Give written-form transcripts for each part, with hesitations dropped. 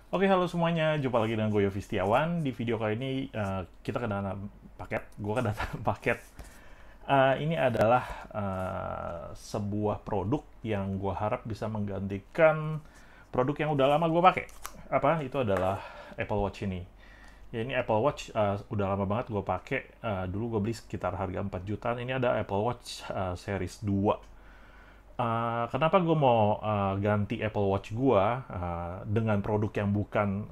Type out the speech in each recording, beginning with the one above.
Oke, halo semuanya. Jumpa lagi dengan gue Yofi Setiawan. Di video kali ini kita kedatangan paket. Gue kedatangan paket. Ini adalah sebuah produk yang gue harap bisa menggantikan produk yang udah lama gue pakai. Apa? Itu adalah Apple Watch ini. Ya, ini Apple Watch udah lama banget gue pakai. Dulu gue beli sekitar harga 4 jutaan. Ini ada Apple Watch Series 2. Kenapa gue mau ganti Apple Watch gue dengan produk yang bukan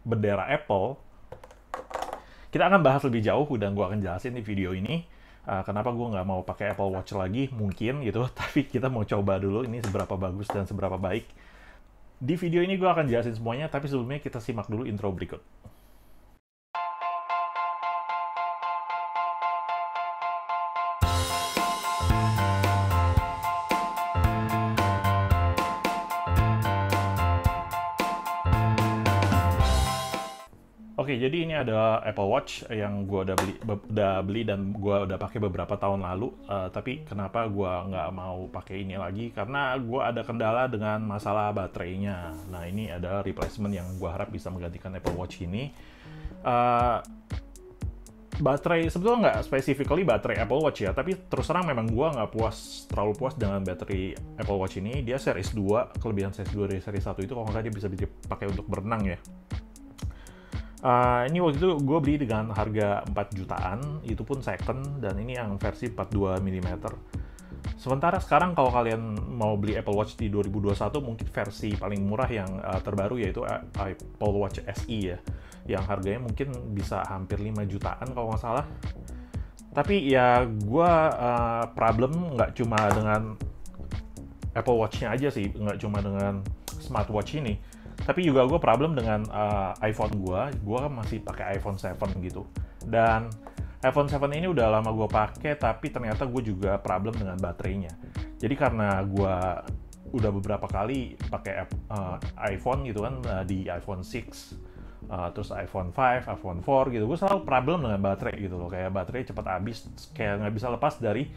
bendera Apple? Kita akan bahas lebih jauh dan gue akan jelasin di video ini kenapa gue nggak mau pakai Apple Watch lagi, mungkin gitu. Tapi kita mau coba dulu ini seberapa bagus dan seberapa baik. Di video ini gue akan jelasin semuanya, tapi sebelumnya kita simak dulu intro berikut. Oke, jadi ini ada Apple Watch yang gue udah beli dan gue udah pakai beberapa tahun lalu. Tapi kenapa gue nggak mau pakai ini lagi? Karena gue ada kendala dengan masalah baterainya. Nah, ini ada replacement yang gue harap bisa menggantikan Apple Watch ini. Baterai sebetulnya nggak specifically baterai Apple Watch ya, tapi terus terang memang gue nggak terlalu puas dengan baterai Apple Watch ini. Dia series 2, kelebihan series 2 dari series 1 itu kalau nggak dia bisa dipakai untuk berenang ya. Ini waktu itu gue beli dengan harga 4 jutaan, itu pun second, dan ini yang versi 42 mm. Sementara sekarang kalau kalian mau beli Apple Watch di 2021, mungkin versi paling murah yang terbaru yaitu Apple Watch SE ya, yang harganya mungkin bisa hampir 5 jutaan kalau nggak salah. Tapi ya gue problem nggak cuma dengan Apple Watch-nya aja sih, nggak cuma dengan smartwatch ini. Tapi juga gue problem dengan iPhone gue kan masih pakai iPhone 7 gitu. Dan iPhone 7 ini udah lama gue pakai, tapi ternyata gue juga problem dengan baterainya. Jadi karena gue udah beberapa kali pakai iPhone gitu kan, di iPhone 6, terus iPhone 5, iPhone 4 gitu, gue selalu problem dengan baterai gitu loh. Kayak baterai cepat habis, kayak nggak bisa lepas dari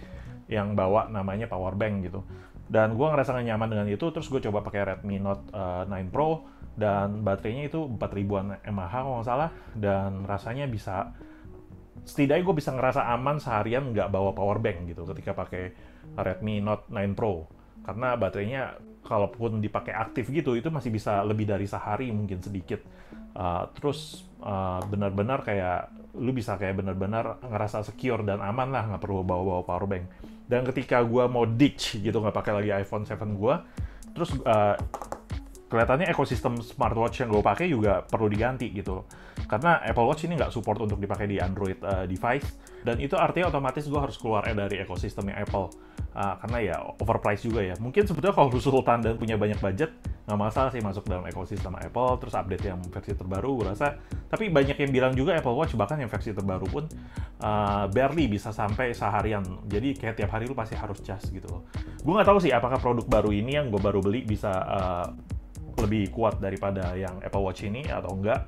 yang bawa namanya power bank gitu. Dan gue ngerasa gak nyaman dengan itu, terus gue coba pakai Redmi Note 9 Pro, dan baterainya itu 4000-an mAh kalau nggak salah, dan rasanya bisa, setidaknya gue bisa ngerasa aman seharian nggak bawa power bank gitu ketika pakai Redmi Note 9 Pro. Karena baterainya kalaupun dipakai aktif gitu, itu masih bisa lebih dari sehari mungkin sedikit. Terus benar-benar kayak, lu bisa kayak benar-benar ngerasa secure dan aman lah, nggak perlu bawa-bawa power bank. Dan ketika gue mau ditch gitu, nggak pakai lagi iPhone 7 gue, terus kelihatannya ekosistem smartwatch yang gue pakai juga perlu diganti gitu. Karena Apple Watch ini nggak support untuk dipakai di Android device, dan itu artinya otomatis gue harus keluar dari ekosistemnya Apple. Karena ya overpriced juga ya. Mungkin sebetulnya kalau lu sultan dan punya banyak budget, nggak masalah sih masuk dalam ekosistem Apple, terus update yang versi terbaru, gue rasa. Tapi banyak yang bilang juga Apple Watch bahkan yang versi terbaru pun barely bisa sampai seharian. Jadi kayak tiap hari lu pasti harus cas gitu loh. Gue nggak tahu sih apakah produk baru ini yang gue baru beli bisa lebih kuat daripada yang Apple Watch ini atau enggak.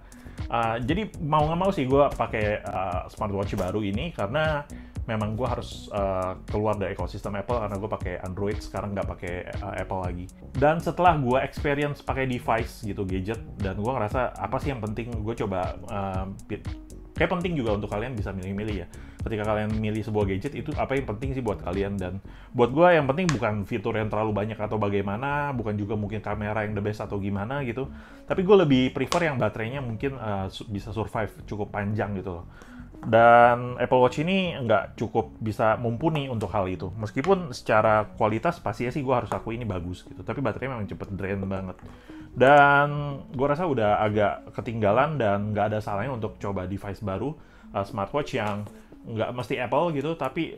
Jadi mau nggak mau sih gue pakai smartwatch baru ini, karena memang gue harus keluar dari ekosistem Apple, karena gue pakai Android sekarang, nggak pakai Apple lagi. Dan setelah gue experience pakai device gitu, gadget, dan gue ngerasa apa sih yang penting, gue coba kayak penting juga untuk kalian bisa milih-milih ya. Ketika kalian milih sebuah gadget, itu apa yang penting sih buat kalian. Dan buat gue yang penting bukan fitur yang terlalu banyak atau bagaimana, bukan juga mungkin kamera yang the best atau gimana gitu. Tapi gue lebih prefer yang baterainya mungkin bisa survive cukup panjang gitu loh. Dan Apple Watch ini nggak cukup bisa mumpuni untuk hal itu. Meskipun secara kualitas pastinya sih gue harus akui ini bagus gitu. Tapi baterainya memang cepet drain banget. Dan gue rasa udah agak ketinggalan dan nggak ada salahnya untuk coba device baru, smartwatch yang nggak mesti Apple gitu, tapi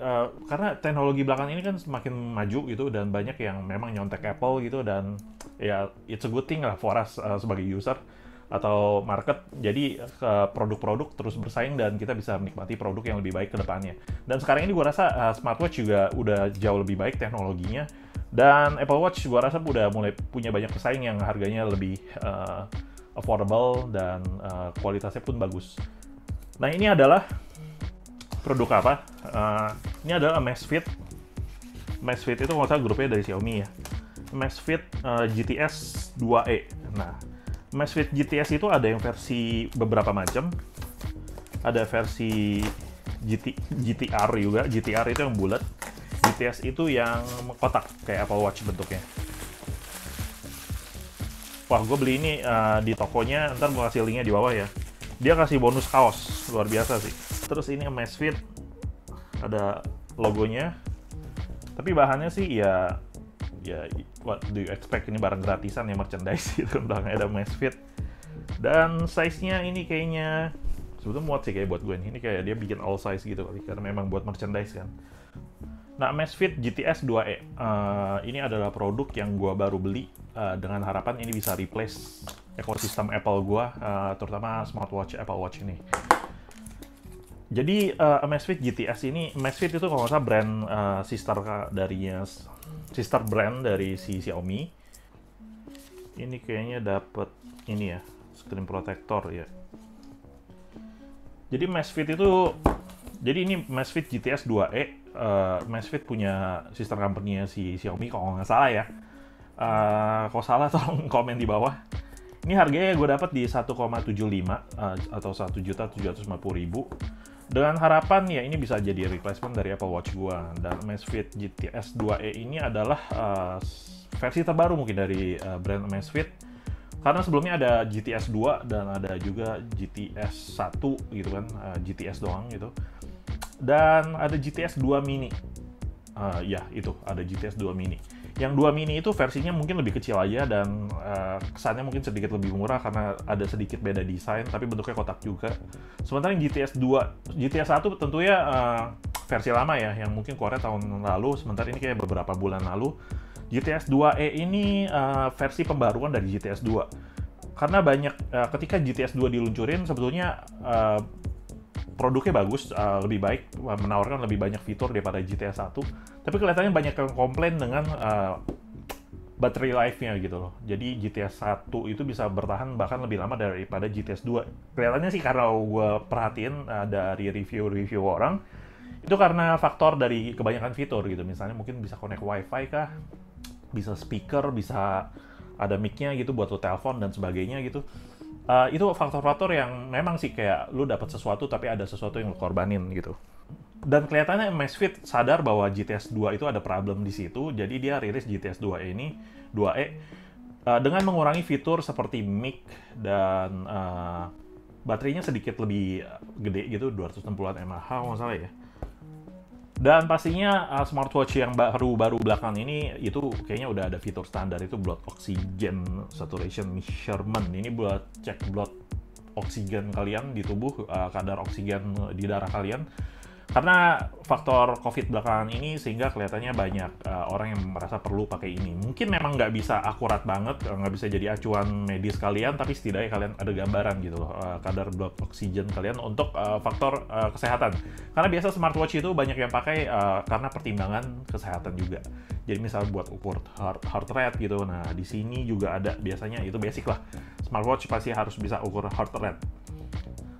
karena teknologi belakang ini kan semakin maju gitu, dan banyak yang memang nyontek Apple gitu, dan ya it's a good thing lah for us sebagai user atau market. Jadi produk-produk terus bersaing dan kita bisa menikmati produk yang lebih baik ke depannya. Dan sekarang ini gue rasa smartwatch juga udah jauh lebih baik teknologinya. Dan Apple Watch gue rasa udah mulai punya banyak pesaing yang harganya lebih affordable dan kualitasnya pun bagus. Nah, ini adalah produk apa? Ini adalah Amazfit. Amazfit itu nggak salah grupnya dari Xiaomi ya. Amazfit GTS 2E. Nah, Amazfit GTS itu ada yang versi beberapa macam. Ada versi GTR juga. GTR itu yang bulat. GTS itu yang kotak kayak Apple Watch bentuknya. Wah, gue beli ini di tokonya, ntar gue kasih linknya di bawah ya. Dia kasih bonus kaos, luar biasa sih. Terus ini Amazfit, ada logonya. Tapi bahannya sih ya what do you expect, ini barang gratisan ya, merchandise gitu. Belakangnya ada Amazfit. Dan size-nya ini kayaknya sebetulnya muat sih kayak buat gue nih. Ini kayak dia bikin all size gitu kali, karena memang buat merchandise kan. Nah, Amazfit GTS 2e ini adalah produk yang gue baru beli dengan harapan ini bisa replace ekosistem Apple gue, terutama smartwatch Apple Watch ini. Jadi Amazfit GTS ini, Amazfit itu kalau nggak salah brand sister brand dari si Xiaomi. Ini kayaknya dapet ini ya, screen protector ya. Jadi ini Amazfit GTS 2e. Amazfit punya sister company-nya si Xiaomi kalau nggak salah ya. Kalau salah tolong komen di bawah. Ini harganya gue dapat di 1,75 atau 1.750.000. Dengan harapan ya ini bisa jadi replacement dari Apple Watch gue. Dan Amazfit GTS 2e ini adalah versi terbaru mungkin dari brand Amazfit. Karena sebelumnya ada GTS 2 dan ada juga GTS 1 gitu kan, GTS doang gitu. Dan ada GTS 2 mini. Ya, itu ada GTS 2 mini. Yang 2 mini itu versinya mungkin lebih kecil aja dan kesannya mungkin sedikit lebih murah karena ada sedikit beda desain, tapi bentuknya kotak juga. Sementara yang GTS 1 tentunya versi lama ya, yang mungkin keluarnya tahun lalu, sementara ini kayak beberapa bulan lalu. GTS 2e ini versi pembaruan dari GTS 2. Karena ketika GTS 2 diluncurin, sebetulnya produknya bagus, lebih baik, menawarkan lebih banyak fitur daripada GTS 1. Tapi kelihatannya banyak yang komplain dengan battery life-nya gitu loh. Jadi GTS 1 itu bisa bertahan bahkan lebih lama daripada GTS 2. Kelihatannya sih karena gue perhatiin dari review-review orang, itu karena faktor dari kebanyakan fitur gitu. Misalnya mungkin bisa connect wifi kah, bisa speaker, bisa ada mic-nya gitu buat lo telepon dan sebagainya gitu. Itu faktor-faktor yang memang sih kayak lu dapat sesuatu tapi ada sesuatu yang lu korbanin gitu. Dan kelihatannya Amazfit sadar bahwa GTS 2 itu ada problem di situ, jadi dia rilis GTS 2e ini, 2e dengan mengurangi fitur seperti mic dan baterainya sedikit lebih gede gitu, 260 mAh kalau nggak salah ya. Dan pastinya smartwatch yang baru belakangan ini itu kayaknya udah ada fitur standar, itu blood oxygen saturation measurement. Ini buat cek blood oksigen kalian di tubuh, kadar oksigen di darah kalian. Karena faktor COVID belakangan ini sehingga kelihatannya banyak orang yang merasa perlu pakai ini. Mungkin memang nggak bisa akurat banget, nggak bisa jadi acuan medis kalian, tapi setidaknya kalian ada gambaran gitu loh, kadar blood oxygen kalian untuk faktor kesehatan. Karena biasa smartwatch itu banyak yang pakai karena pertimbangan kesehatan juga. Jadi misal buat ukur heart rate gitu. Nah di sini juga ada, biasanya itu basic lah. Smartwatch pasti harus bisa ukur heart rate.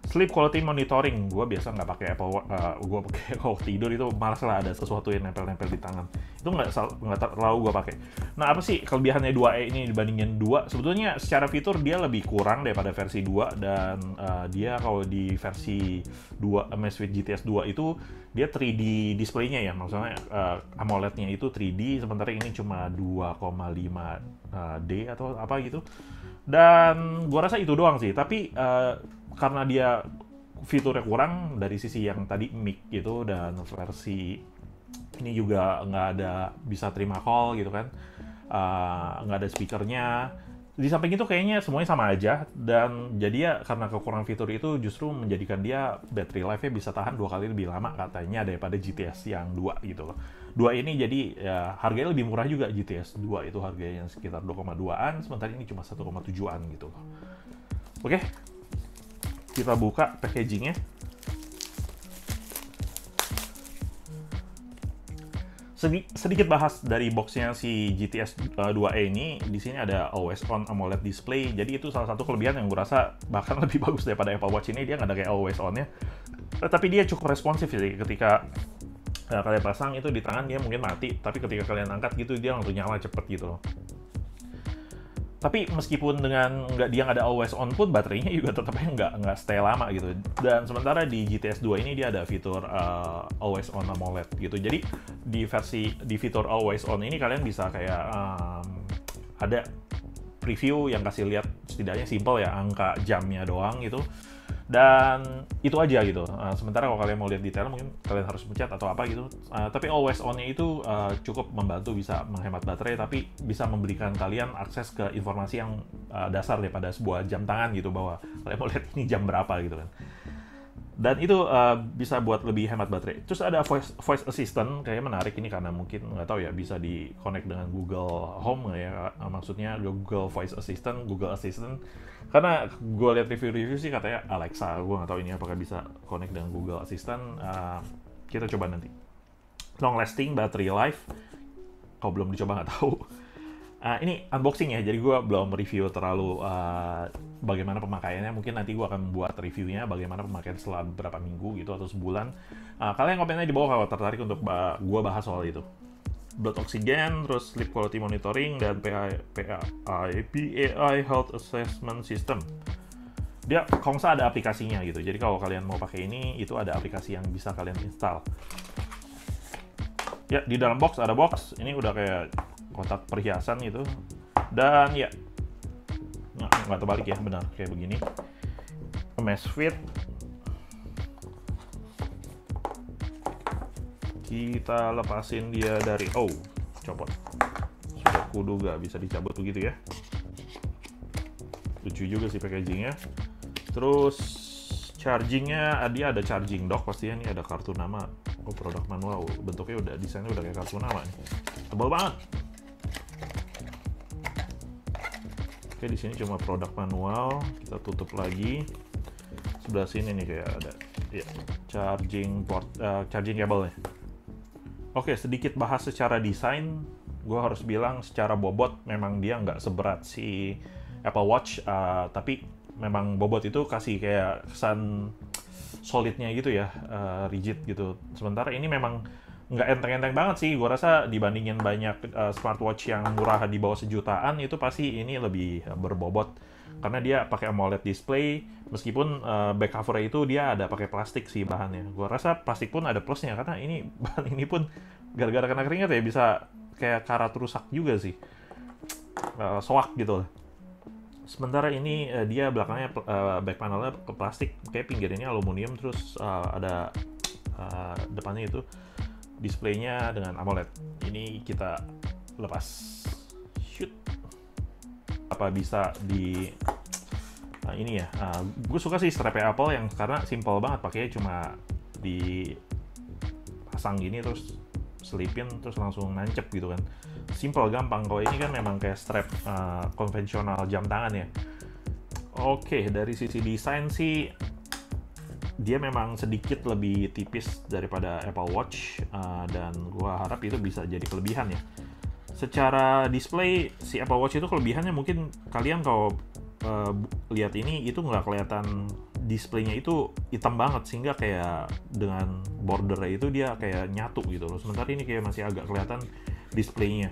Sleep quality monitoring, gue biasa nggak pakai Apple Watch, gue pakai kalau tidur itu malas lah ada sesuatu yang nempel-nempel di tangan. Itu nggak terlalu gue pakai. Nah apa sih kelebihannya 2e ini dibandingin 2? Sebetulnya secara fitur dia lebih kurang daripada versi 2 dan dia kalau di versi 2 Amazfit GTS 2 itu dia 3D display-nya ya, maksudnya AMOLED-nya itu 3D, sementara ini cuma 2,5D atau apa gitu. Dan gue rasa itu doang sih, tapi karena dia fiturnya kurang dari sisi yang tadi mic gitu, dan versi ini juga nggak ada bisa terima call gitu kan, nggak ada speakernya. Di samping itu kayaknya semuanya sama aja, dan jadi ya karena kekurangan fitur itu justru menjadikan dia battery life-nya bisa tahan 2 kali lebih lama katanya daripada GTS yang 2 gitu loh. 2 ini jadi ya harganya lebih murah juga, GTS 2 itu harganya sekitar 2,2-an, sementara ini cuma 1,7-an gitu loh. Oke. Kita buka packagingnya. Sedikit bahas dari boxnya si GTS 2e ini. Di sini ada always on AMOLED display. Jadi itu salah satu kelebihan yang gue rasa bahkan lebih bagus daripada Apple Watch ini. Dia nggak ada kayak always on-nya. Tapi dia cukup responsif sih. Ketika kalian pasang itu di tangan dia mungkin mati, tapi ketika kalian angkat gitu dia langsung nyala cepet gitu loh. Tapi meskipun dengan dia nggak ada always on pun, baterainya juga tetapnya nggak stay lama gitu. Dan sementara di GTS 2 ini dia ada fitur always on AMOLED gitu. Jadi di fitur always on ini kalian bisa kayak ada preview yang kasih lihat setidaknya simple ya, angka jamnya doang gitu. Dan itu aja gitu. Sementara kalau kalian mau lihat detail mungkin kalian harus pencet atau apa gitu. Tapi always on-nya itu cukup membantu, bisa menghemat baterai, tapi bisa memberikan kalian akses ke informasi yang dasar daripada sebuah jam tangan gitu, bahwa kalian mau lihat ini jam berapa gitu kan. Dan itu bisa buat lebih hemat baterai. Terus ada voice assistant, kayaknya menarik ini karena mungkin nggak tahu ya, bisa di connect dengan Google Home ya, maksudnya Google Voice Assistant, Google Assistant. Karena gue lihat review-review sih katanya Alexa, gue nggak tahu ini apakah bisa connect dengan Google Assistant. Kita coba nanti. Long lasting battery life, kalau belum dicoba nggak tahu. Ini unboxing ya, jadi gue belum review terlalu bagaimana pemakaiannya. Mungkin nanti gue akan buat reviewnya bagaimana pemakaian setelah beberapa minggu gitu atau sebulan. Kalian komennya di bawah kalau tertarik untuk gue bahas soal itu. Blood oxygen, terus sleep quality monitoring, dan PAI Health Assessment System. Dia kalau nggak salah ada aplikasinya gitu. Jadi kalau kalian mau pakai ini, itu ada aplikasi yang bisa kalian install. Ya, di dalam box ada box. Ini udah kayak kotak perhiasan gitu. Dan ya, nggak terbalik ya, benar kayak begini. Mesh fit. Kita lepasin dia dari, copot. Sudah kuduga bisa dicabut begitu ya. Lucu juga sih packagingnya. Terus chargingnya, dia ada charging dock pastinya. Ini ada kartu nama. Produk manual. Bentuknya udah, desainnya udah kayak kartu nama nih. Tebal banget. Oke, di sini cuma produk manual. Kita tutup lagi. Sebelah sini nih kayak ada ya, charging port, charging cable-nya. Oke, sedikit bahas secara desain. Gue harus bilang secara bobot memang dia nggak seberat si Apple Watch, tapi memang bobot itu kasih kayak kesan solidnya gitu ya, rigid gitu. Sementara ini memang nggak enteng-enteng banget sih. Gue rasa dibandingin banyak smartwatch yang murah di bawah sejutaan, itu pasti ini lebih berbobot. Karena dia pakai AMOLED display, meskipun back cover itu dia ada pakai plastik sih bahannya. Gua rasa plastik pun ada plusnya, karena ini bahan ini pun gara-gara kena keringat ya bisa kayak karat rusak juga sih, soak gitu lah. Sementara ini dia belakangnya back panelnya ke plastik, kayak pinggirnya aluminium, terus ada depannya itu displaynya dengan AMOLED. Ini kita lepas. Shoot. Apa bisa di ini ya, gue suka sih strapnya Apple yang karena simple banget, pakainya cuma dipasang gini terus selipin terus langsung nancep gitu kan, simple gampang. Kalau ini kan memang kayak strap konvensional jam tangan ya. Oke, dari sisi desain sih dia memang sedikit lebih tipis daripada Apple Watch, dan gue harap itu bisa jadi kelebihan ya. Secara display si Apple Watch itu kelebihannya mungkin kalian kalau lihat ini itu nggak kelihatan displaynya itu hitam banget, sehingga kayak dengan bordernya itu dia kayak nyatu gitu loh. Sementara ini kayak masih agak kelihatan displaynya.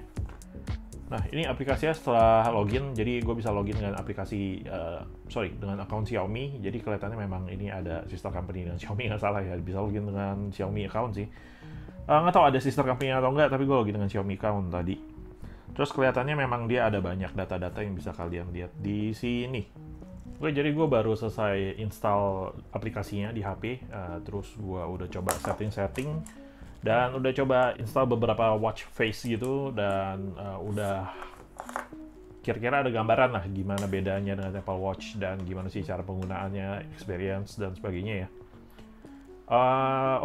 Nah, ini aplikasinya setelah login, jadi gue bisa login dengan aplikasi dengan account Xiaomi. Jadi kelihatannya memang ini ada sister company dengan Xiaomi, nggak salah ya, bisa login dengan Xiaomi account sih. Nggak tahu ada sister company atau enggak, tapi gue login dengan Xiaomi account tadi. Terus kelihatannya memang dia ada banyak data-data yang bisa kalian lihat di sini. Oke, jadi gue baru selesai install aplikasinya di HP, terus gue udah coba setting-setting, dan udah coba install beberapa watch face gitu, dan udah kira-kira ada gambaran lah gimana bedanya dengan Apple Watch dan gimana sih cara penggunaannya, experience, dan sebagainya ya.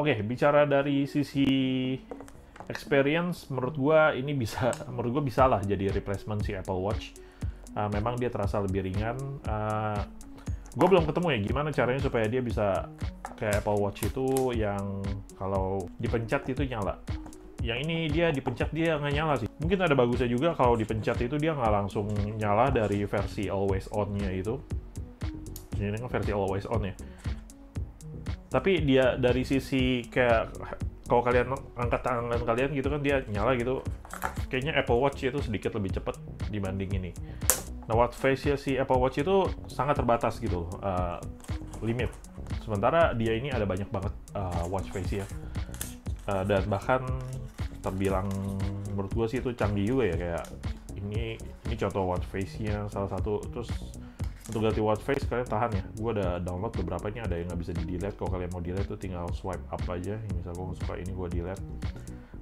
Oke, bicara dari sisi experience, menurut gue bisa lah jadi replacement si Apple Watch. Memang dia terasa lebih ringan. Gue belum ketemu ya gimana caranya supaya dia bisa kayak Apple Watch itu yang kalau dipencet itu nyala. Yang ini dia dipencet dia nggak nyala sih. Mungkin ada bagusnya juga kalau dipencet itu dia nggak langsung nyala dari versi always on-nya itu. Ini kan versi always on ya. Tapi dia dari sisi kayak kalau kalian angkat tangan kalian gitu kan dia nyala gitu. Kayaknya Apple Watch itu sedikit lebih cepat dibanding ini. Nah, watch face-nya si Apple Watch itu sangat terbatas gitu, limit. Sementara dia ini ada banyak banget watch face ya, dan bahkan terbilang menurut gue sih itu canggih juga ya, kayak ini contoh watch face-nya salah satu. Terus untuk ganti watch face kalian tahan ya, gue udah download beberapa, ini ada yang nggak bisa di delete. Kalau kalian mau delete tuh tinggal swipe up aja. Misal gue suka ini, gue delete.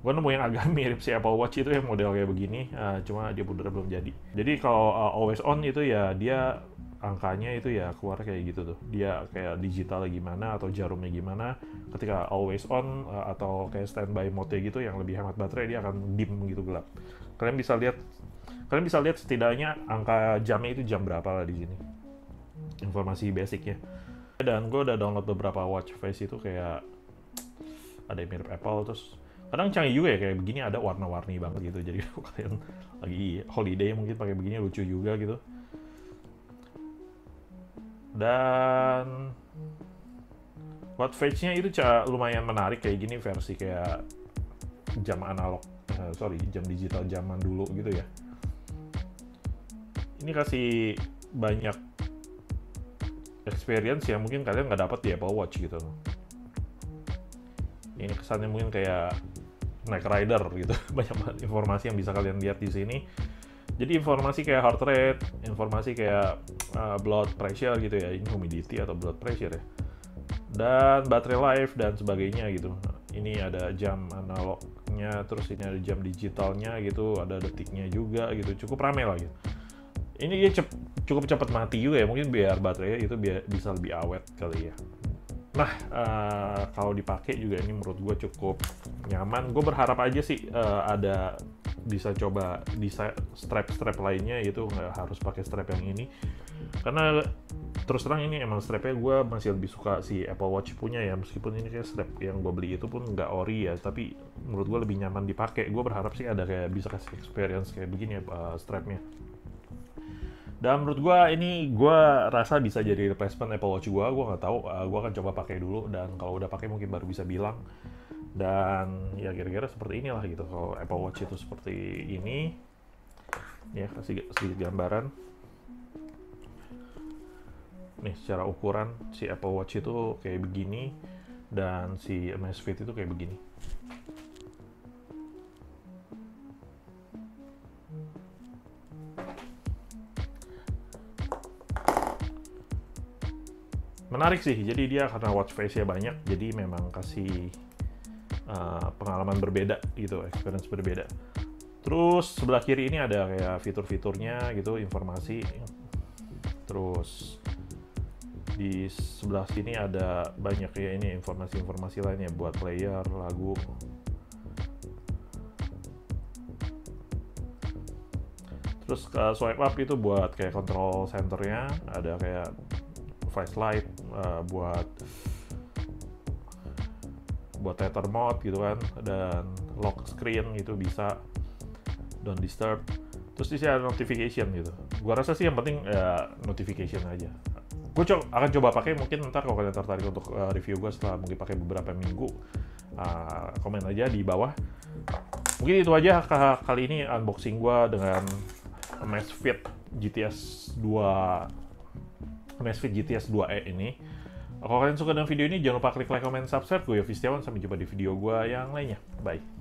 Gue nemu yang agak mirip si Apple Watch itu yang model kayak begini, cuma dia bener belum jadi. Jadi kalau always on itu ya dia angkanya itu ya keluar kayak gitu tuh. Dia kayak digital gimana atau jarumnya gimana. Ketika always on atau kayak standby mode gitu yang lebih hemat baterai, dia akan dim gitu, gelap. Kalian bisa lihat setidaknya angka jamnya itu jam berapa lah di sini. Informasi basicnya. Dan gue udah download beberapa watch face itu, kayak ada yang mirip Apple, terus kadang canggih juga ya, kayak begini ada warna-warni banget gitu. Jadi kalau kalian lagi holiday mungkin pakai begini lucu juga gitu. Dan watch face-nya itu lumayan menarik, kayak gini versi kayak jam analog, jam digital zaman dulu gitu ya. Ini kasih banyak experience yang mungkin kalian nggak dapat di Apple Watch gitu. Ini kesannya mungkin kayak Knight Rider gitu. Banyak banget informasi yang bisa kalian lihat di sini. Jadi informasi kayak heart rate, informasi kayak blood pressure gitu ya, ini humidity atau blood pressure ya, dan baterai life dan sebagainya gitu. Ini ada jam analognya, terus ini ada jam digitalnya gitu, ada detiknya juga gitu. Cukup rame lah gitu. Ini dia cukup cepat mati juga ya, mungkin biar baterainya itu bisa lebih awet kali ya. Nah, kalau dipakai juga ini menurut gue cukup nyaman. Gue berharap aja sih ada bisa coba di strap lainnya, itu nggak harus pakai strap yang ini. Karena terus terang ini emang strapnya gue masih lebih suka si Apple Watch punya ya, meskipun ini kayak strap yang gue beli itu pun nggak ori ya, tapi menurut gue lebih nyaman dipakai. Gue berharap sih ada kayak bisa kasih experience kayak begini ya strapnya. Dan menurut gue ini, gue rasa bisa jadi replacement Apple Watch gue nggak tahu. Gue akan coba pakai dulu, dan kalau udah pakai mungkin baru bisa bilang. Dan ya kira-kira seperti inilah gitu kalau Apple Watch itu seperti ini. Ya, kasih sedikit gambaran. Nih secara ukuran si Apple Watch itu kayak begini, dan si Amazfit itu kayak begini. Menarik sih, jadi dia karena watch face-nya banyak, jadi memang kasih pengalaman berbeda gitu, experience berbeda. Terus sebelah kiri ini ada kayak fitur-fiturnya gitu, informasi. Terus di sebelah sini ada banyak ya ini informasi-informasi lainnya buat player, lagu. Terus swipe up itu buat kayak control centernya, ada kayak flashlight buat tether mode gitu kan, dan lock screen gitu bisa, don't disturb. Terus di sini ada notification gitu. Gua rasa sih yang penting notification aja. Gue akan coba pakai mungkin ntar kalau kalian tertarik untuk review gue setelah mungkin pakai beberapa minggu. Komen aja di bawah. Mungkin itu aja kali ini unboxing gue dengan Amazfit GTS 2E ini. Kalau kalian suka dengan video ini, jangan lupa klik like, comment, subscribe. Gue Yofi Setiawan, sampai jumpa di video gue yang lainnya. Bye.